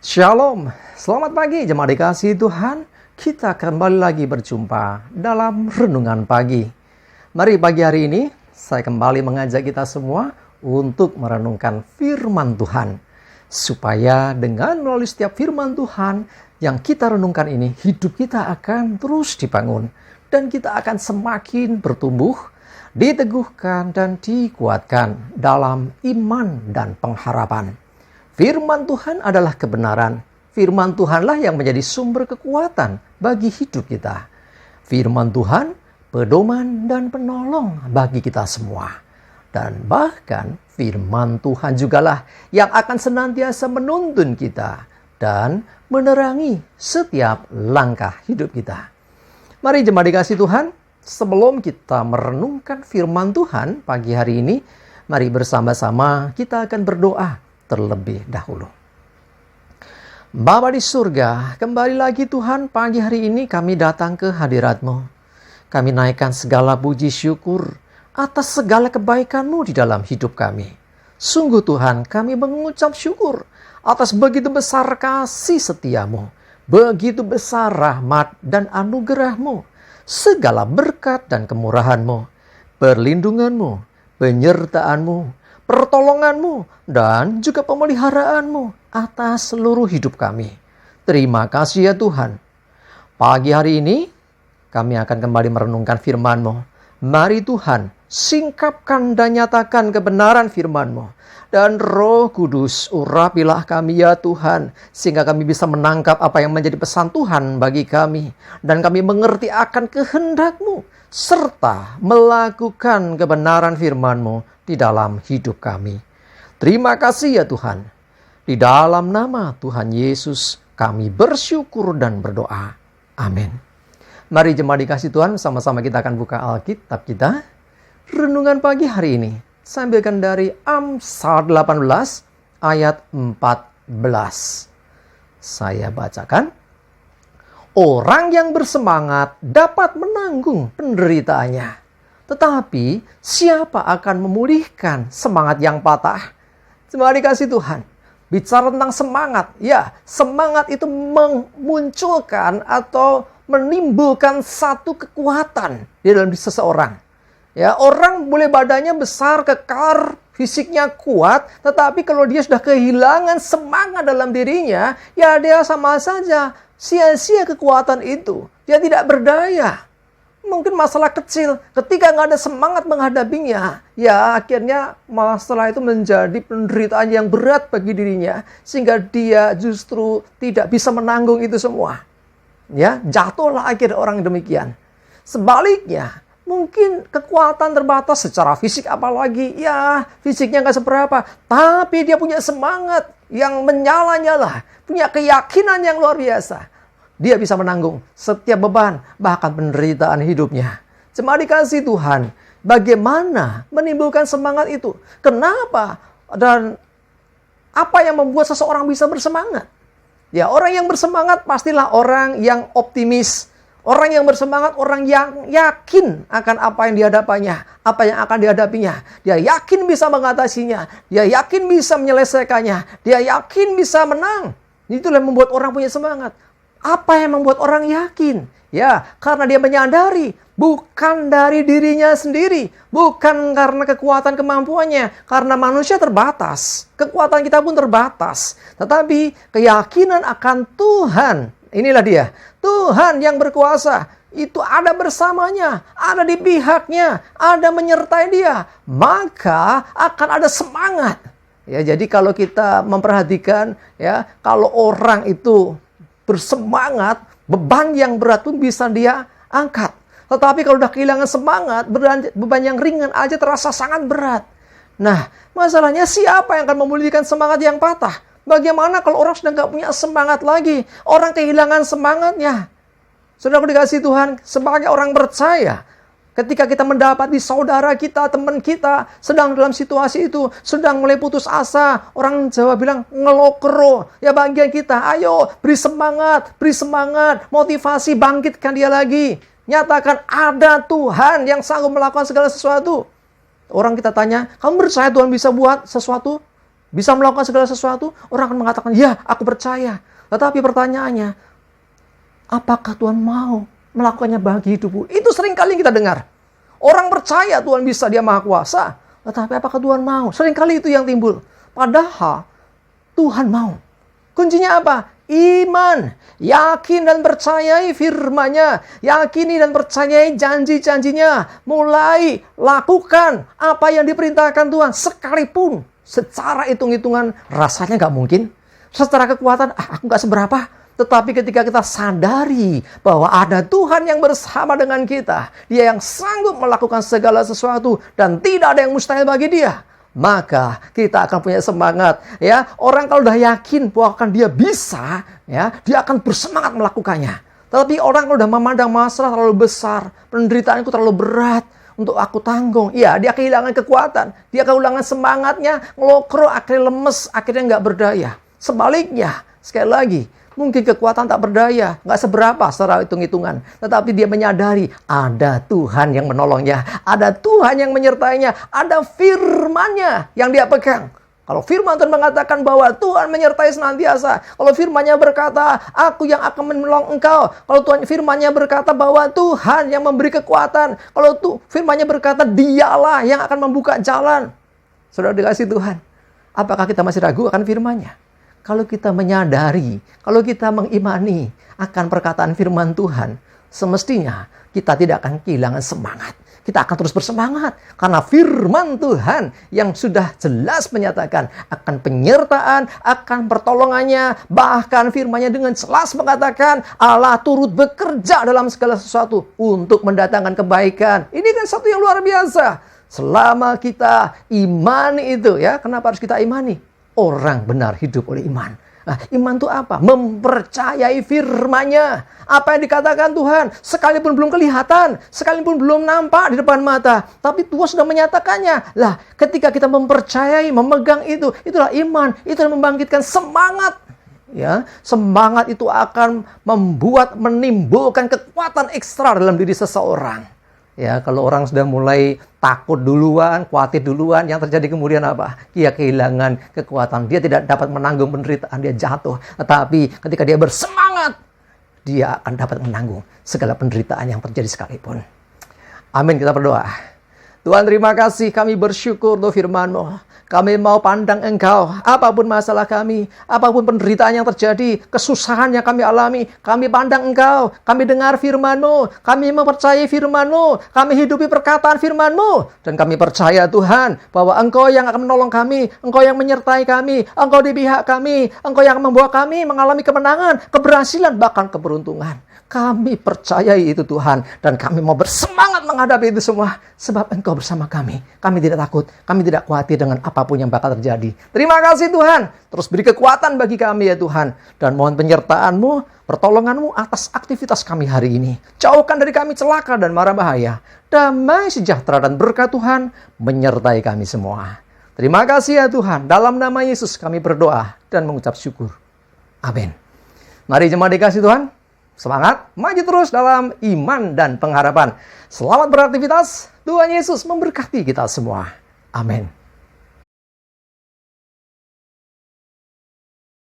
Shalom, selamat pagi jemaat dikasihi Tuhan. Kita kembali lagi berjumpa dalam Renungan Pagi. Mari pagi hari ini saya kembali mengajak kita semua untuk merenungkan firman Tuhan. Supaya dengan melalui setiap firman Tuhan yang kita renungkan ini, hidup kita akan terus dibangun. Dan kita akan semakin bertumbuh, diteguhkan dan dikuatkan dalam iman dan pengharapan. Firman Tuhan adalah kebenaran. Firman Tuhanlah yang menjadi sumber kekuatan bagi hidup kita. Firman Tuhan, pedoman dan penolong bagi kita semua. Dan bahkan firman Tuhan jugalah yang akan senantiasa menuntun kita dan menerangi setiap langkah hidup kita. Mari jemaat dikasihi Tuhan, sebelum kita merenungkan firman Tuhan pagi hari ini, mari bersama-sama kita akan berdoa terlebih dahulu. Bapa di surga, kembali lagi Tuhan, pagi hari ini kami datang ke hadirat-Mu. Kami naikkan segala puji syukur atas segala kebaikan-Mu di dalam hidup kami. Sungguh Tuhan, kami mengucap syukur atas begitu besar kasih setia-Mu, begitu besar rahmat dan anugerah-Mu, segala berkat dan kemurahan-Mu, perlindungan-Mu, penyertaan-Mu, pertolongan-Mu, dan juga pemeliharaan-Mu atas seluruh hidup kami. Terima kasih ya Tuhan. Pagi hari ini, kami akan kembali merenungkan firman-Mu. Mari Tuhan, singkapkan dan nyatakan kebenaran firman-Mu. Dan Roh Kudus, urapilah kami ya Tuhan, sehingga kami bisa menangkap apa yang menjadi pesan Tuhan bagi kami. Dan kami mengerti akan kehendak-Mu, serta melakukan kebenaran firman-Mu di dalam hidup kami. Terima kasih ya Tuhan. Di dalam nama Tuhan Yesus kami bersyukur dan berdoa. Amin. Mari jemaat dikasihi Tuhan, sama-sama kita akan buka Alkitab kita. Renungan pagi hari ini saya ambilkan dari Amsal 18 ayat 14. Saya bacakan. Orang yang bersemangat dapat menanggung penderitaannya. Tetapi siapa akan memulihkan semangat yang patah? Jemaat dikasihi Tuhan, bicara tentang semangat. Ya, semangat itu memunculkan atau menimbulkan satu kekuatan di dalam diri seseorang. Ya, orang boleh badannya besar, kekar, fisiknya kuat, tetapi kalau dia sudah kehilangan semangat dalam dirinya, ya dia sama saja sia-sia kekuatan itu. Dia tidak berdaya. Mungkin masalah kecil, ketika nggak ada semangat menghadapinya, ya akhirnya masalah itu menjadi penderitaan yang berat bagi dirinya, sehingga dia justru tidak bisa menanggung itu semua. Ya, jatuhlah akhirnya orang demikian. Sebaliknya, mungkin kekuatan terbatas secara fisik, apalagi ya fisiknya nggak seberapa, tapi dia punya semangat yang menyala-nyala, punya keyakinan yang luar biasa. Dia bisa menanggung setiap beban, bahkan penderitaan hidupnya. Jemaat dikasihi Tuhan, bagaimana menimbulkan semangat itu? Kenapa? Dan apa yang membuat seseorang bisa bersemangat? Ya, orang yang bersemangat pastilah orang yang optimis. Orang yang bersemangat, orang yang yakin akan apa yang dihadapannya, apa yang akan dihadapinya. Dia yakin bisa mengatasinya, dia yakin bisa menyelesaikannya, dia yakin bisa menang. Itulah yang membuat orang punya semangat. Apa yang membuat orang yakin? Ya, karena dia menyadari bukan dari dirinya sendiri, bukan karena kekuatan kemampuannya, karena manusia terbatas, kekuatan kita pun terbatas, tetapi keyakinan akan Tuhan. Inilah dia, Tuhan yang berkuasa, itu ada bersamanya, ada di pihaknya, ada menyertai dia, maka akan ada semangat. Ya, jadi kalau kita memperhatikan, ya, kalau orang itu bersemangat, beban yang berat pun bisa dia angkat. Tetapi kalau udah kehilangan semangat, beban yang ringan aja terasa sangat berat. Nah, masalahnya siapa yang akan memulihkan semangat yang patah? Bagaimana kalau orang sudah nggak punya semangat lagi? Orang kehilangan semangatnya. Saudara dikasihi Tuhan, sebagai orang percaya, ketika kita mendapati saudara kita, teman kita sedang dalam situasi itu, sedang mulai putus asa, orang Jawa bilang ngelokro. Ya, bagian kita, ayo beri semangat, motivasi, bangkitkan dia lagi. Nyatakan ada Tuhan yang sanggup melakukan segala sesuatu. Orang kita tanya, kamu percaya Tuhan bisa buat sesuatu? bisa melakukan segala sesuatu, orang akan mengatakan, ya, aku percaya. Tetapi pertanyaannya, apakah Tuhan mau melakukannya bagi hidupku? Itu sering kali kita dengar. Orang percaya Tuhan bisa, dia maha kuasa. Tetapi apakah Tuhan mau? Sering kali itu yang timbul. Padahal Tuhan mau. Kuncinya apa? Iman. Yakin dan percayai firman-Nya. Yakini dan percayai janji-janjinya. Mulai lakukan apa yang diperintahkan Tuhan. Sekalipun secara hitung-hitungan rasanya nggak mungkin. Secara kekuatan, aku nggak seberapa. Tetapi ketika kita sadari bahwa ada Tuhan yang bersama dengan kita, Dia yang sanggup melakukan segala sesuatu dan tidak ada yang mustahil bagi Dia, maka kita akan punya semangat. Ya, orang kalau udah yakin bahwa dia bisa, ya, dia akan bersemangat melakukannya. Tetapi orang kalau udah memandang masalah terlalu besar, penderitaanku terlalu berat untuk aku tanggung, ya, dia kehilangan kekuatan, dia kehilangan semangatnya, ngelokro, akhirnya lemes, akhirnya nggak berdaya. Sebaliknya, sekali lagi, mungkin kekuatan tak berdaya, nggak seberapa secara hitung-hitungan. Tetapi dia menyadari ada Tuhan yang menolongnya, ada Tuhan yang menyertainya, ada firman-Nya yang dia pegang. Kalau firman Tuhan mengatakan bahwa Tuhan menyertai senantiasa. Kalau firman-Nya berkata, aku yang akan menolong engkau. Kalau Tuhan firman-Nya berkata bahwa Tuhan yang memberi kekuatan. Kalau firman-Nya berkata, dialah yang akan membuka jalan. Saudara dikasih Tuhan, apakah kita masih ragu akan firman-Nya? Kalau kita menyadari, kalau kita mengimani akan perkataan firman Tuhan, semestinya kita tidak akan kehilangan semangat. Kita akan terus bersemangat. Karena firman Tuhan yang sudah jelas menyatakan akan penyertaan, akan pertolongannya. Bahkan firman-Nya dengan jelas mengatakan Allah turut bekerja dalam segala sesuatu untuk mendatangkan kebaikan. Ini kan satu yang luar biasa. Selama kita imani itu, ya, kenapa harus kita imani? Orang benar hidup oleh iman. Nah, iman itu apa? Mempercayai firman-Nya. Apa yang dikatakan Tuhan, sekalipun belum kelihatan, sekalipun belum nampak di depan mata, tapi Tuhan sudah menyatakannya. Lah, ketika kita mempercayai, memegang itu, itulah iman. Itu yang membangkitkan semangat. Ya, semangat itu akan menimbulkan kekuatan ekstra dalam diri seseorang. Ya, kalau orang sudah mulai takut duluan, khawatir duluan, yang terjadi kemudian apa? Dia kehilangan kekuatan. Dia tidak dapat menanggung penderitaan, dia jatuh. Tetapi ketika dia bersemangat, dia akan dapat menanggung segala penderitaan yang terjadi sekalipun. Amin, kita berdoa. Tuhan, terima kasih, kami bersyukur untuk firman-Mu. Kami mau pandang Engkau, apapun masalah kami, apapun penderitaan yang terjadi, kesusahan yang kami alami, kami pandang Engkau, kami dengar firman-Mu, kami mempercayai firman-Mu, kami hidupi perkataan firman-Mu, dan kami percaya Tuhan, bahwa Engkau yang akan menolong kami, Engkau yang menyertai kami, Engkau di pihak kami, Engkau yang membawa kami mengalami kemenangan, keberhasilan, bahkan keberuntungan. Kami percayai itu Tuhan, dan kami mau bersemangat menghadapi itu semua, sebab Engkau bersama kami. Kami tidak takut, kami tidak khawatir dengan apapun yang bakal terjadi. Terima kasih Tuhan, terus beri kekuatan bagi kami ya Tuhan, dan mohon penyertaan-Mu, pertolongan-Mu atas aktivitas kami hari ini. Jauhkan dari kami celaka dan mara bahaya. Damai, sejahtera, dan berkat Tuhan menyertai kami semua. Terima kasih ya Tuhan, dalam nama Yesus kami berdoa dan mengucap syukur. Amin. Mari jemaat dikasih Tuhan, semangat, maju terus dalam iman dan pengharapan. Selamat beraktivitas, Tuhan Yesus memberkati kita semua. Amin.